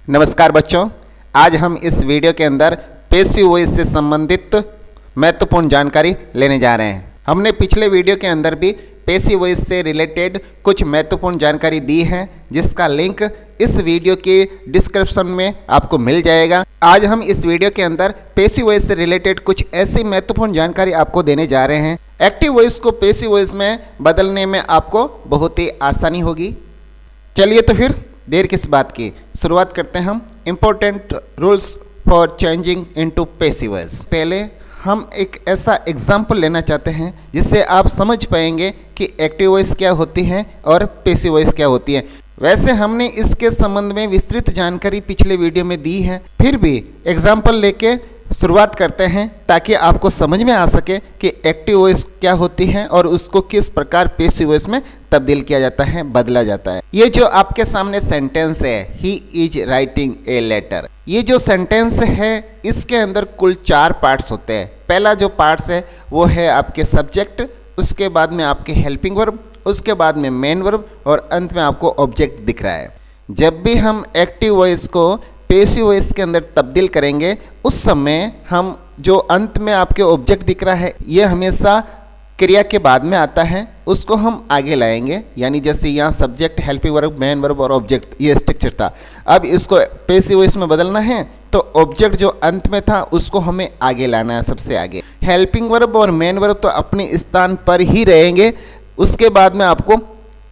नमस्कार बच्चों, आज हम इस वीडियो के अंदर पैसिव वॉइस से संबंधित महत्वपूर्ण जानकारी लेने जा रहे हैं। हमने पिछले वीडियो के अंदर भी पैसिव वॉइस से रिलेटेड कुछ महत्वपूर्ण जानकारी दी है, जिसका लिंक इस वीडियो के डिस्क्रिप्शन में आपको मिल जाएगा। आज हम इस वीडियो के अंदर पैसिव वॉइस से रिलेटेड कुछ ऐसी महत्वपूर्ण जानकारी आपको देने जा रहे हैं। एक्टिव वॉइस को पैसिव वॉइस में बदलने में आपको बहुत ही आसानी होगी। चलिए तो फिर देर किस बात की, शुरुआत करते हैं हम important rules for changing into passive voice. पहले हम एक ऐसा एग्जाम्पल लेना चाहते हैं जिससे आप समझ पाएंगे कि एक्टिव वॉइस क्या होती है और पैसिव वॉइस क्या होती है। वैसे हमने इसके संबंध में विस्तृत जानकारी पिछले वीडियो में दी है, फिर भी एग्जाम्पल लेके शुरुआत करते हैं ताकि आपको समझ में आ सके कि एक्टिव वॉइस क्या होती है और उसको किस प्रकार पैसिव वॉइस में तब्दील किया जाता है, बदला जाता है। ये जो आपके सामने सेंटेंस है, he is writing a letter, ये जो सेंटेंस है इसके अंदर कुल 4 पार्ट्स होते हैं। पहला जो पार्ट्स है वो है आपके सब्जेक्ट, उसके बाद में आपके हेल्पिंग वर्ब, उसके बाद में मेन वर्ब और अंत में आपको ऑब्जेक्ट दिख रहा है। जब भी हम एक्टिव वॉइस को पैसिव वॉइस के अंदर तब्दील करेंगे उस समय हम जो अंत में आपके ऑब्जेक्ट दिख रहा है ये हमेशा क्रिया के बाद में आता है, उसको हम आगे लाएंगे। यानी जैसे यहाँ subject, helping verb, main verb और ऑब्जेक्ट, ये स्ट्रक्चर था। अब इसको पैसिव वॉइस में बदलना है तो ऑब्जेक्ट जो अंत में था उसको हमें आगे लाना है, सबसे आगे। हेल्पिंग वर्ब और मेन वर्ब तो अपने स्थान पर ही रहेंगे। उसके बाद में आपको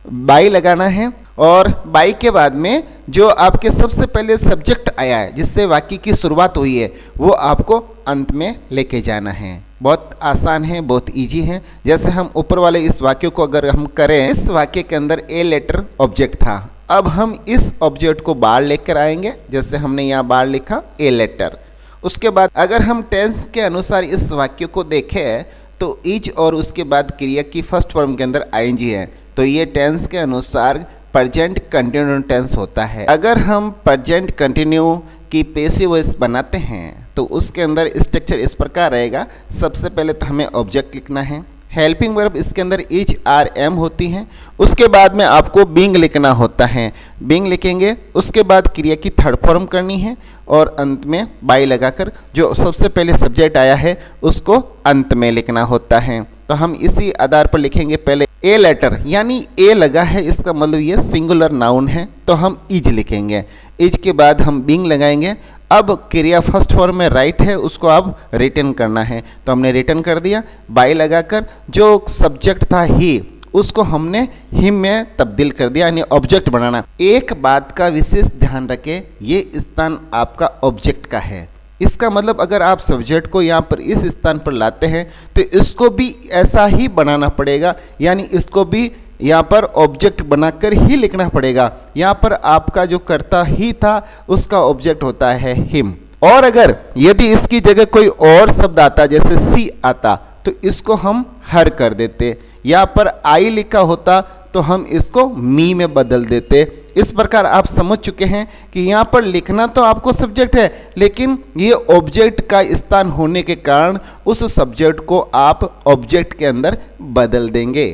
बाई लगाना है और बाई के बाद में जो आपके सबसे पहले सब्जेक्ट आया है जिससे वाक्य की शुरुआत हुई है वो आपको अंत में लेके जाना है। बहुत आसान है, बहुत इजी है। जैसे हम ऊपर वाले इस वाक्य को अगर हम करें, इस वाक्य के अंदर ए लेटर ऑब्जेक्ट था। अब हम इस ऑब्जेक्ट को बाहर लेकर आएंगे, जैसे हमने यहाँ बाहर लिखा ए लेटर। उसके बाद अगर हम टेंस के अनुसार इस वाक्य को देखें तो इज और उसके बाद क्रिया की फर्स्ट फॉर्म के अंदर आईएनजी है, तो ये टेंस के अनुसार प्रेजेंट कंटिन्यू टेंस होता है। अगर हम प्रेजेंट कंटिन्यू की पैसिव वॉइस बनाते हैं तो उसके अंदर स्ट्रक्चर इस प्रकार रहेगा। सबसे पहले तो हमें ऑब्जेक्ट लिखना है, हेल्पिंग वर्ब इसके अंदर इज आर एम होती है, उसके बाद में आपको बीइंग लिखना होता है, बीइंग लिखेंगे। उसके बाद क्रिया की थर्ड फॉर्म करनी है और अंत में बाई लगाकर जो सबसे पहले सब्जेक्ट आया है उसको अंत में लिखना होता है। तो हम इसी आधार पर लिखेंगे। पहले ए लेटर, यानी ए लगा है इसका मतलब ये सिंगुलर नाउन है, तो हम इज लिखेंगे। इज के बाद हम बीइंग लगाएंगे। अब क्रिया फर्स्ट फॉर्म में राइट है, उसको अब रिटर्न करना है, तो हमने रिटर्न कर दिया। बाई लगाकर जो सब्जेक्ट था ही उसको हमने हिम में तब्दील कर दिया, यानी ऑब्जेक्ट बनाना। एक बात का विशेष ध्यान रखें, ये स्थान आपका ऑब्जेक्ट का है। इसका मतलब अगर आप सब्जेक्ट को यहाँ पर इस स्थान पर लाते हैं तो इसको भी ऐसा ही बनाना पड़ेगा, यानी इसको भी यहाँ पर ऑब्जेक्ट बनाकर ही लिखना पड़ेगा। यहाँ पर आपका जो कर्ता ही था उसका ऑब्जेक्ट होता है हिम। और अगर यदि इसकी जगह कोई और शब्द आता, जैसे सी आता, तो इसको हम हर कर देते। यहाँ पर आई लिखा होता तो हम इसको मी में बदल देते। इस प्रकार आप समझ चुके हैं कि यहाँ पर लिखना तो आपको सब्जेक्ट है, लेकिन ये ऑब्जेक्ट का स्थान होने के कारण उस सब्जेक्ट को आप ऑब्जेक्ट के अंदर बदल देंगे।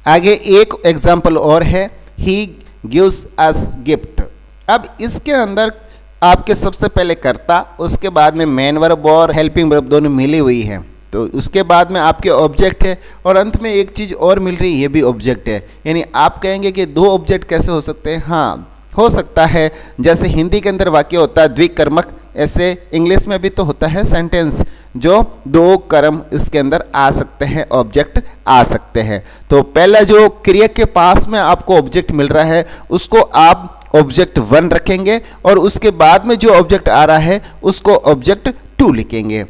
आगे एक एग्जाम्पल और है, ही गिव्स अस गिफ्ट। अब इसके अंदर आपके सबसे पहले कर्ता, उसके बाद में मेन वर्ब और हेल्पिंग वर्ब दोनों मिली हुई है, तो उसके बाद में आपके ऑब्जेक्ट है और अंत में एक चीज़ और मिल रही है, ये भी ऑब्जेक्ट है। यानी आप कहेंगे कि 2 ऑब्जेक्ट कैसे हो सकते हैं? हाँ, हो सकता है। जैसे हिंदी के अंदर वाक्य होता है द्विकर्मक, ऐसे इंग्लिश में भी तो होता है सेंटेंस, जो 2 कर्म इसके अंदर आ सकते हैं, ऑब्जेक्ट आ सकते हैं। तो पहला जो क्रिया के पास में आपको ऑब्जेक्ट मिल रहा है उसको आप ऑब्जेक्ट 1 रखेंगे और उसके बाद में जो ऑब्जेक्ट आ रहा है उसको ऑब्जेक्ट 2 लिखेंगे।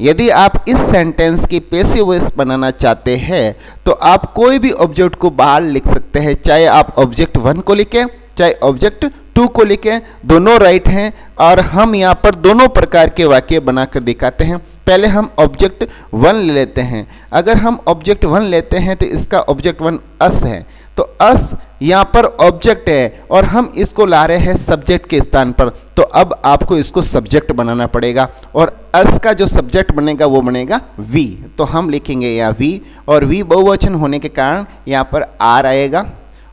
यदि आप इस सेंटेंस की पैसिव वॉइस बनाना चाहते हैं तो आप कोई भी ऑब्जेक्ट को बाहर लिख सकते हैं, चाहे आप ऑब्जेक्ट 1 को लिखें चाहे ऑब्जेक्ट 2 को लिखें, दोनों राइट हैं। और हम यहाँ पर दोनों प्रकार के वाक्य बनाकर दिखाते हैं। पहले हम ऑब्जेक्ट 1 ले लेते हैं। अगर हम ऑब्जेक्ट 1 लेते हैं तो इसका ऑब्जेक्ट 1 अस है, तो अस यहाँ पर ऑब्जेक्ट है और हम इसको ला रहे हैं सब्जेक्ट के स्थान पर, तो अब आपको इसको सब्जेक्ट बनाना पड़ेगा और अस का जो सब्जेक्ट बनेगा वो बनेगा वी। तो हम लिखेंगे यहाँ वी, और वी बहुवचन होने के कारण यहाँ पर आर आएगा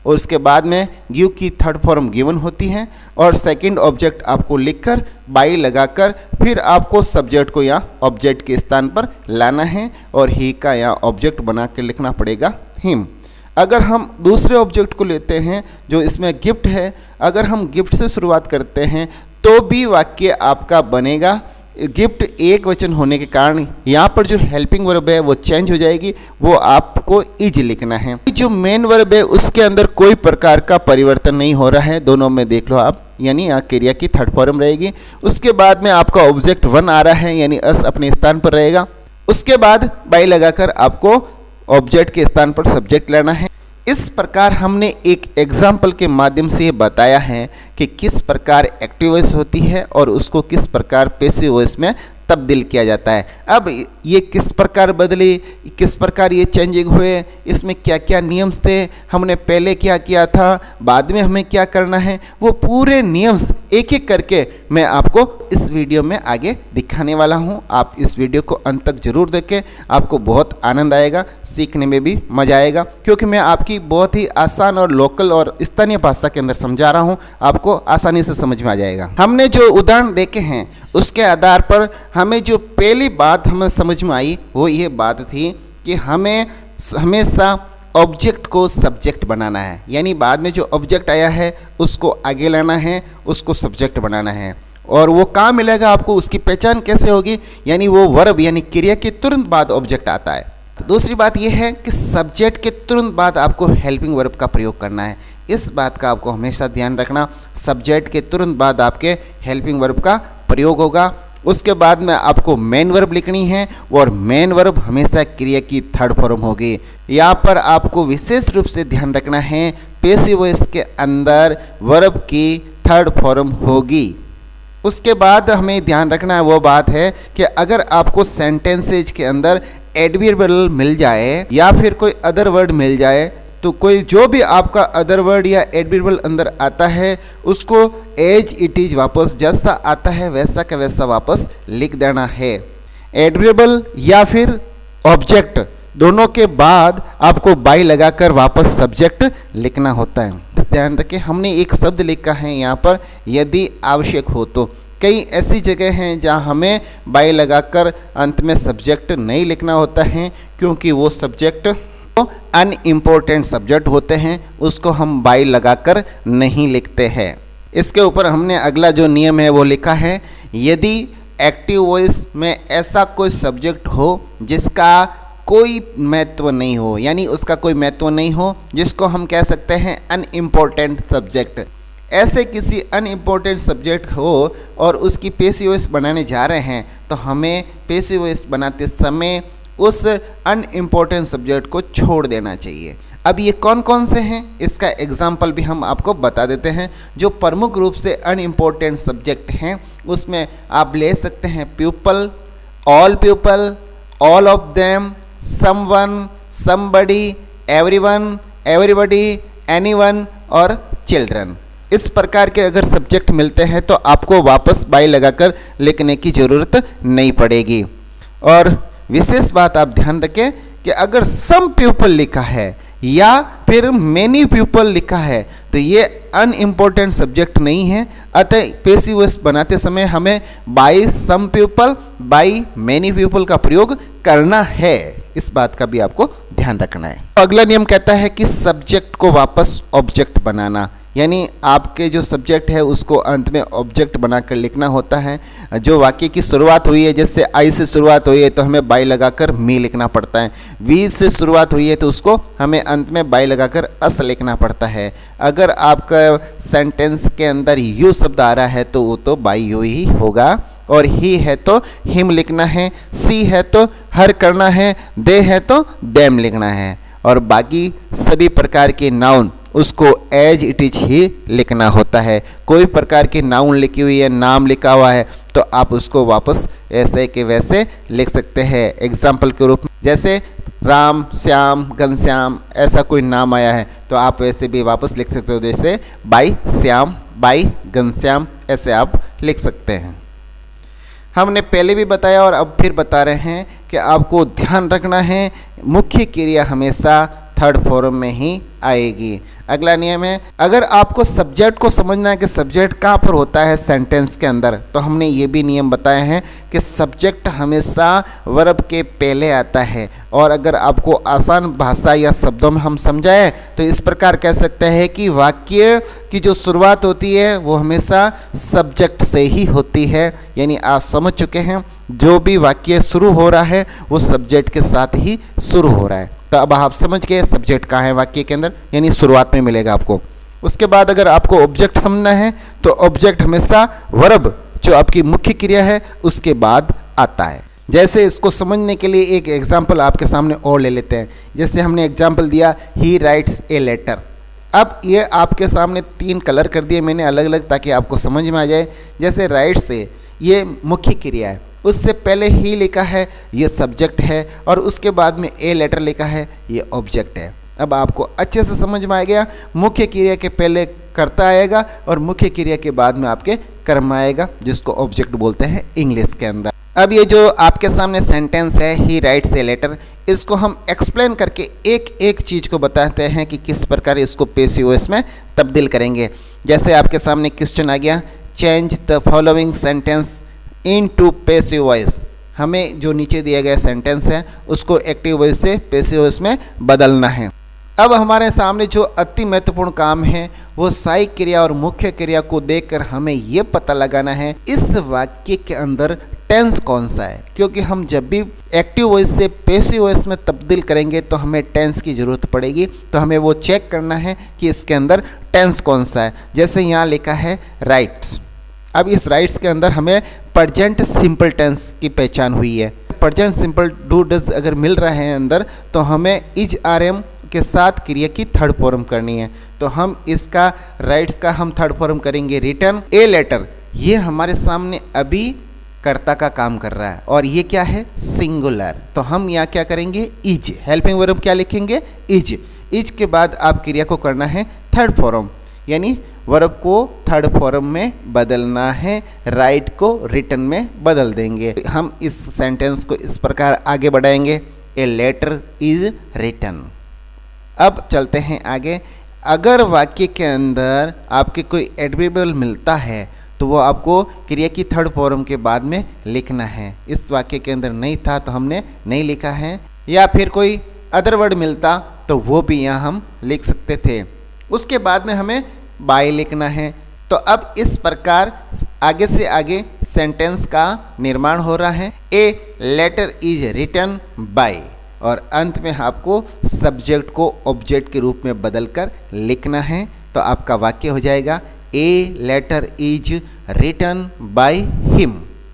और उसके बाद में गिव की थर्ड फॉर्म गिवन होती है और सेकंड ऑब्जेक्ट आपको लिखकर बाई लगाकर फिर आपको सब्जेक्ट को यहाँ ऑब्जेक्ट के स्थान पर लाना है और ही का यहाँ ऑब्जेक्ट बना के लिखना पड़ेगा हिम। अगर हम दूसरे ऑब्जेक्ट को लेते हैं जो इसमें गिफ्ट है, अगर हम गिफ्ट से शुरुआत करते हैं तो भी वाक्य आपका बनेगा। गिफ्ट एक वचन होने के कारण यहाँ पर जो हेल्पिंग वर्ब है वो चेंज हो जाएगी, वो आपको इज लिखना है। जो मेन वर्ब है उसके अंदर कोई प्रकार का परिवर्तन नहीं हो रहा है, दोनों में देख लो आप, यानी यहाँ क्रिया की थर्ड फॉर्म रहेगी। उसके बाद में आपका ऑब्जेक्ट वन आ रहा है यानी अस अपने स्थान पर रहेगा। उसके बाद बाई लगाकर आपको ऑब्जेक्ट के स्थान पर सब्जेक्ट लेना है। इस प्रकार हमने एक एग्जाम्पल के माध्यम से बताया है कि किस प्रकार एक्टिव वॉइस होती है और उसको किस प्रकार पैसिव वॉइस में तब्दील किया जाता है। अब ये किस प्रकार बदली, किस प्रकार ये चेंजिंग हुए, इसमें क्या क्या नियम थे, हमने पहले क्या किया था, बाद में हमें क्या करना है, वो पूरे नियम्स एक एक करके मैं आपको इस वीडियो में आगे दिखाने वाला हूँ। आप इस वीडियो को अंत तक जरूर देखें, आपको बहुत आनंद आएगा, सीखने में भी मजा आएगा, क्योंकि मैं आपकी बहुत ही आसान और लोकल और स्थानीय भाषा के अंदर समझा रहा हूँ, आपको आसानी से समझ में आ जाएगा। हमने जो उदाहरण देखे हैं उसके आधार पर हमें जो पहली बात हमें समझ में आई वो ये बात थी कि हमें हमेशा ऑब्जेक्ट को सब्जेक्ट बनाना है, यानी बाद में जो ऑब्जेक्ट आया है उसको आगे लाना है, उसको सब्जेक्ट बनाना है। और वो कहाँ मिलेगा आपको, उसकी पहचान कैसे होगी, यानी वो वर्ब यानी क्रिया के तुरंत बाद ऑब्जेक्ट आता है। तो दूसरी बात यह है कि सब्जेक्ट के तुरंत बाद आपको हेल्पिंग वर्ब का प्रयोग करना है। इस बात का आपको हमेशा ध्यान रखना, सब्जेक्ट के तुरंत बाद आपके हेल्पिंग वर्ब का प्रयोग होगा। उसके बाद में आपको मेन वर्ब लिखनी है और मेन वर्ब हमेशा क्रिया की थर्ड फॉर्म होगी। यहाँ पर आपको विशेष रूप से ध्यान रखना है पैसिव वॉइस के अंदर वर्ब की थर्ड फॉर्म होगी। उसके बाद हमें ध्यान रखना है वो बात है कि अगर आपको सेंटेंसेज के अंदर एडवर्बियल मिल जाए या फिर कोई अदर वर्ड मिल जाए तो कोई जो भी आपका अदर वर्ड या एडवर्बियल अंदर आता है उसको एज इट इज वापस जैसा आता है वैसा का वैसा वापस लिख देना है। एडवर्बियल या फिर ऑब्जेक्ट दोनों के बाद आपको बाई लगाकर वापस सब्जेक्ट लिखना होता है। ध्यान रखें, हमने एक शब्द लिखा है यहाँ पर यदि आवश्यक हो तो। कई ऐसी जगह हैं जहाँ हमें बाई लगाकर अंत में सब्जेक्ट नहीं लिखना होता है, क्योंकि वो सब्जेक्ट अनइम्पोर्टेंट सब्जेक्ट होते हैं, उसको हम बाई लगाकर नहीं लिखते हैं। इसके ऊपर हमने अगला जो नियम है वो लिखा है, यदि एक्टिव वॉइस में ऐसा कोई सब्जेक्ट हो जिसका कोई महत्व नहीं हो, यानी उसका कोई महत्व नहीं हो, जिसको हम कह सकते हैं अनइम्पोर्टेंट सब्जेक्ट, ऐसे किसी अनइम्पोर्टेंट सब्जेक्ट हो और उसकी पैसिव वॉइस बनाने जा रहे हैं तो हमें पैसिव वॉइस बनाते समय उस अनइम्पोर्टेंट सब्जेक्ट को छोड़ देना चाहिए। अब ये कौन कौन से हैं इसका एग्जाम्पल भी हम आपको बता देते हैं। जो प्रमुख रूप से अनइम्पोर्टेंट सब्जेक्ट हैं उसमें आप ले सकते हैं people, all of them, someone, somebody, everyone, everybody, anyone और चिल्ड्रन। इस प्रकार के अगर सब्जेक्ट मिलते हैं तो आपको वापस बाई लगाकर लिखने की ज़रूरत नहीं पड़ेगी। और विशेष बात आप ध्यान रखें कि अगर सम पीपल लिखा है या फिर मेनी पीपल लिखा है तो ये अनइम्पोर्टेंट सब्जेक्ट नहीं है, अतः पैसिव वॉइस बनाते समय हमें by some people, by many people का प्रयोग करना है। इस बात का भी आपको ध्यान रखना है। अगला नियम कहता है कि सब्जेक्ट को वापस ऑब्जेक्ट बनाना, यानी आपके जो सब्जेक्ट है उसको अंत में ऑब्जेक्ट बनाकर लिखना होता है। जो वाक्य की शुरुआत हुई है, जैसे आई से शुरुआत हुई है तो हमें बाई लगाकर मी लिखना पड़ता है। वी से शुरुआत हुई है तो उसको हमें अंत में बाई लगाकर अस लिखना पड़ता है। अगर आपका सेंटेंस के अंदर यू शब्द आ रहा है तो वो तो बाई यू ही होगा, और ही है तो हिम लिखना है, सी है तो हर करना है, दे है तो देम लिखना है, और बाकी सभी प्रकार के नाउन उसको एज इट इज ही लिखना होता है। कोई प्रकार की नाउन लिखी हुई है, नाम लिखा हुआ है तो आप उसको वापस ऐसे के वैसे लिख सकते हैं। एग्जाम्पल के रूप में जैसे राम, श्याम, घनश्याम, ऐसा कोई नाम आया है तो आप वैसे भी वापस लिख सकते हो, जैसे बाई श्याम, बाई घनश्याम, ऐसे आप लिख सकते हैं। हमने पहले भी बताया और अब फिर बता रहे हैं कि आपको ध्यान रखना है मुख्य क्रिया हमेशा थर्ड फॉर्म में ही आएगी। अगला नियम है, अगर आपको सब्जेक्ट को समझना है कि सब्जेक्ट कहाँ पर होता है सेंटेंस के अंदर, तो हमने ये भी नियम बताए हैं कि सब्जेक्ट हमेशा वर्ब के पहले आता है। और अगर आपको आसान भाषा या शब्दों में हम समझाएं तो इस प्रकार कह सकते हैं कि वाक्य की जो शुरुआत होती है वो हमेशा सब्जेक्ट से ही होती है। यानी आप समझ चुके हैं, जो भी वाक्य शुरू हो रहा है वो सब्जेक्ट के साथ ही शुरू हो रहा है। तो अब आप समझ गए सब्जेक्ट कहाँ है वाक्य के अंदर, यानी शुरुआत में मिलेगा आपको। उसके बाद अगर आपको ऑब्जेक्ट समझना है तो ऑब्जेक्ट हमेशा वर्ब जो आपकी मुख्य क्रिया है उसके बाद आता है। जैसे इसको समझने के लिए एक एग्जाम्पल आपके सामने और ले लेते हैं। जैसे हमने एग्जाम्पल दिया, ही राइट्स ए लेटर। अब ये आपके सामने 3 कलर कर दिए मैंने अलग अलग, ताकि आपको समझ में आ जाए। जैसे राइट से ये मुख्य क्रिया है, उससे पहले ही लिखा है ये सब्जेक्ट है, और उसके बाद में ए लेटर लिखा है ये ऑब्जेक्ट है। अब आपको अच्छे से समझ में आ गया, मुख्य क्रिया के पहले कर्ता आएगा और मुख्य क्रिया के बाद में आपके कर्म आएगा, जिसको ऑब्जेक्ट बोलते हैं इंग्लिश के अंदर। अब ये जो आपके सामने सेंटेंस है, ही राइट्स ए लेटर, इसको हम एक्सप्लेन करके एक एक चीज़ को बताते हैं कि किस प्रकार इसको पैसिव वॉइस में तब्दील करेंगे। जैसे आपके सामने क्वेश्चन आ गया, change the following sentence into passive voice. हमें जो नीचे दिया गया सेंटेंस है उसको एक्टिव वॉइस से पैसिव वॉइस में बदलना है। अब हमारे सामने जो अति महत्वपूर्ण काम है वो सहायक क्रिया और मुख्य क्रिया को देखकर हमें ये पता लगाना है इस वाक्य के अंदर टेंस कौन सा है, क्योंकि हम जब भी एक्टिव वॉइस से पैसिव वॉइस में तब्दील करेंगे तो हमें टेंस की ज़रूरत पड़ेगी। तो हमें वो चेक करना है कि इसके अंदर टेंस कौन सा है। जैसे यहाँ लिखा है राइट्स। अब इस राइट्स के अंदर हमें प्रेजेंट सिंपल टेंस की पहचान हुई है। प्रेजेंट सिंपल डू डज अगर मिल रहा है अंदर, तो हमें इज आर एम के साथ क्रिया की थर्ड फॉर्म करनी है। तो हम इसका राइट्स का हम थर्ड फॉर्म करेंगे रिटर्न ए लेटर। ये हमारे सामने अभी कर्ता का काम कर रहा है और ये क्या है, सिंगुलर। तो हम यहाँ क्या करेंगे, इज। हेल्पिंग वर्ब क्या लिखेंगे, इज। इज के बाद आप क्रिया को करना है थर्ड फॉर्म, यानी वर्ब को थर्ड फॉर्म में बदलना है, राइट को रिटर्न में बदल देंगे। हम इस सेंटेंस को इस प्रकार आगे बढ़ाएंगे, ए लेटर इज रिटन। अब चलते हैं आगे। अगर वाक्य के अंदर आपके कोई एडवर्बियल मिलता है तो वो आपको क्रिया की थर्ड फॉर्म के बाद में लिखना है। इस वाक्य के अंदर नहीं था तो हमने नहीं लिखा है, या फिर कोई अदर वर्ड मिलता तो वो भी यहाँ हम लिख सकते थे। उसके बाद में हमें बाय लिखना है। तो अब इस प्रकार आगे से आगे सेंटेंस का निर्माण हो रहा है, a letter is written by, और अंत में आपको सब्जेक्ट को ऑब्जेक्ट के रूप में बदलकर लिखना है। तो आपका वाक्य हो जाएगा, a letter is written by him.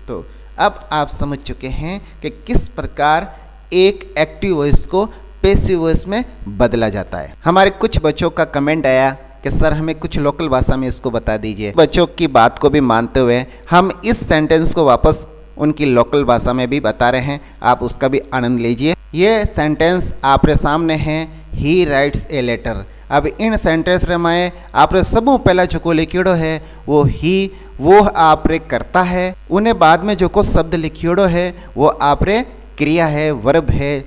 तो अब आप समझ चुके हैं कि किस प्रकार एक एक्टिव वॉइस को पैसिव वॉइस में बदला जाता है। हमारे कुछ बच्चों का कमेंट आया कि सर हमें कुछ लोकल भाषा में इसको बता दीजिए। बच्चों की बात को भी मानते हुए हम इस सेंटेंस को वापस उनकी लोकल भाषा में भी बता रहे हैं, आप उसका भी आनंद लीजिए। ये सेंटेंस आपके सामने है, ही राइट्स ए लेटर। अब इन सेंटेंस में आपने सबू पहला जो को लिखियोड़ो है वो ही, वो आपरे करता है। उन्हें बाद में जो को शब्द लिखियोड़ो है वो आपरे क्रिया है, वर्ब है।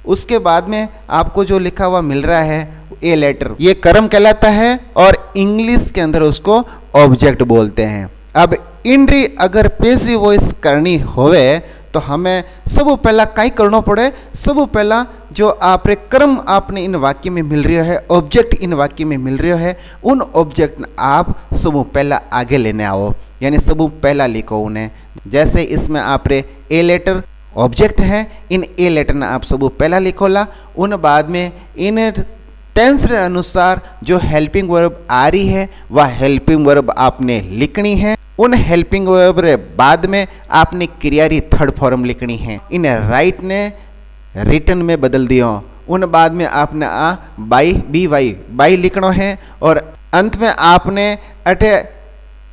उसके बाद में आपको जो लिखा हुआ मिल रहा है ए लेटर, ये कर्म कहलाता है और इंग्लिश के अंदर उसको ऑब्जेक्ट बोलते हैं। अब इनरी अगर पैसिव वॉइस करनी होवे तो हमें सब पहला कई करना पड़े। सब पहला जो आपरे कर्म आपने इन वाक्य में मिल रहा है, ऑब्जेक्ट इन वाक्य में मिल रहा है, उन ऑब्जेक्ट आप सब पहला आगे लेने आओ, यानी सब पहला लिखो उन्हें। जैसे इसमें आपरे ए लेटर ऑब्जेक्ट है, इन ए लेटर ने आप सब पहला लिखोला। उन बाद में इन टेंस के अनुसार जो हेल्पिंग वर्ब आ रही है वह हेल्पिंग वर्ब आपने लिखनी है। उन हेल्पिंग वर्ब के बाद में आपने क्रिया री थर्ड फॉर्म लिखनी है। इन राइट ने रिटर्न में बदल दियो। उन बाद में आपने बाई बी वाई बाई लिखना है, और अंत में आपने अटे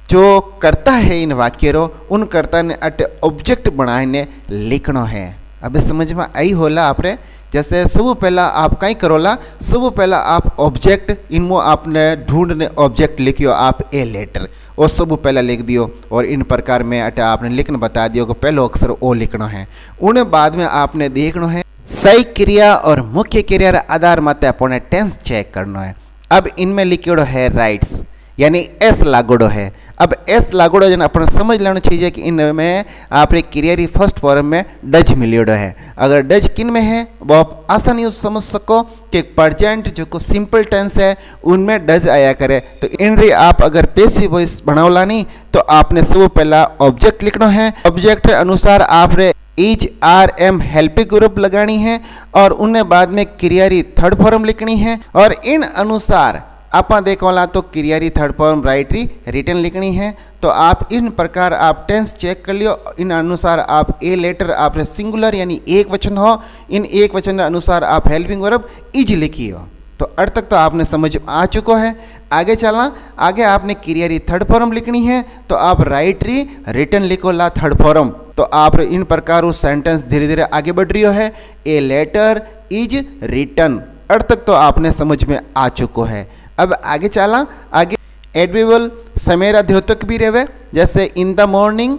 जो करता है इन वाक्य रो, उन कर्ता ने अटे ऑब्जेक्ट बनाने लिखना है। अभी समझ में आई होला आपरे। जैसे सब पहला आप कहीं करोला, सब पहला आप ऑब्जेक्ट इनमो आपने ढूंढने ऑब्जेक्ट लिखियो आप ए लेटर, और सब पहला लिख दियो, और इन प्रकार में अटा आपने लिखना बता दियो कि पहलो अक्षर ओ लिखना है। उन्हें बाद में आपने देखना है सही क्रिया और मुख्य क्रिया आधार मत अपने टेंस चेक करना है। अब इनमें लिखियोड़ो है राइट्स यानी एस लागोड़ो है। अब एस लागोड़ो जन अपन समझ लेना चाहिए कि इनमें आपने क्रिया री फर्स्ट फॉर्म में डज मिलियोड़ो है। अगर डज किन में है वो आप आसानी से समझ सको कि प्रेजेंट जो को सिंपल टेंस है उनमें डज आया करे। तो इन री आप अगर पैसिव वॉइस बनावला नहीं तो आपने सब पहला ऑब्जेक्ट लिखना है। ऑब्जेक्ट अनुसार आपने is R am helping group लगानी है और उन्हें बाद में क्रिया री थर्ड फॉर्म लिखनी है और इन अनुसार आप देखोला तो क्रिया री थर्ड फॉर्म राइट री रिटर्न लिखनी है। तो आप इन प्रकार आप टेंस चेक कर लियो। इन अनुसार आप ए लेटर आप सिंगुलर यानी एक वचन हो, इन एक वचन के अनुसार आप हेल्पिंग वर्ब इज लिखियो। तो अर्थ तक तो आपने समझ आ चुको है। आगे चलना, आगे आपने क्रिया री थर्ड फॉर्म लिखनी है तो आप राइट री रिटर्न लिखो ला थर्ड फॉर्म। तो आप इन प्रकार उस सेंटेंस धीरे धीरे आगे बढ़ रही है। ए लेटर इज रिटर्न अर्थ तक तो आपने समझ में आ चुको है। अब आगे चला, आगे एडवर्बियल समेरा द्योतक भी रहे, जैसे इन द मॉर्निंग,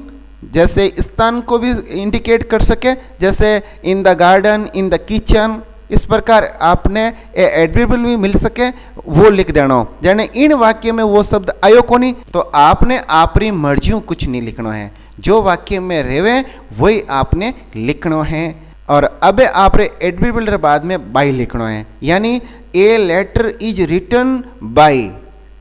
जैसे स्थान को भी इंडिकेट कर सके, जैसे in the garden, in the kitchen. इस प्रकार आपने एडवर्बियल भी मिल सके वो लिख देना। यानी इन वाक्य में वो शब्द आयो कोनी तो आपने आपरी मर्जियों कुछ नहीं लिखना है, जो वाक्य में रेवे वही आपने लिखना है। और अब आपने एडवर्बियल बाद में बाय लिखना है, यानी a letter is written by.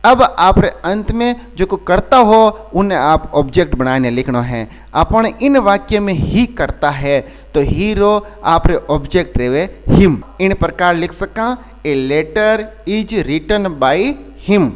अब आप अंत में जो को करता हो उन्हें आप ऑब्जेक्ट बनाने लिखना है। अपन इन वाक्य में ही करता है तो हीरो आप ऑब्जेक्ट रेवे हिम। इन प्रकार लिख सका a letter is written by him.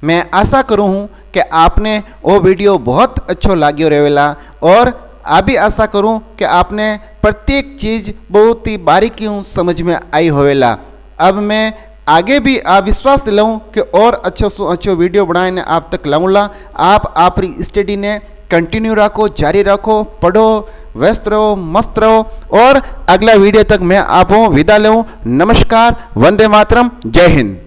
मैं आशा करूँ हूँ कि आपने वो वीडियो बहुत अच्छो लाग्यो रहेला और अभी आशा करूँ कि आपने प्रत्येक चीज़ बहुत ही बारीकियों समझ में आई होवेला। अब मैं आगे भी विश्वास दिलाऊं कि और अच्छो वीडियो बनाने आप तक लाऊंगा। आप आपरी स्टडी ने कंटिन्यू रखो, जारी रखो, पढ़ो, व्यस्त रहो, मस्त रहो और अगला वीडियो तक मैं आपको विदा लूँ। नमस्कार, वंदे मातरम, जय हिंद।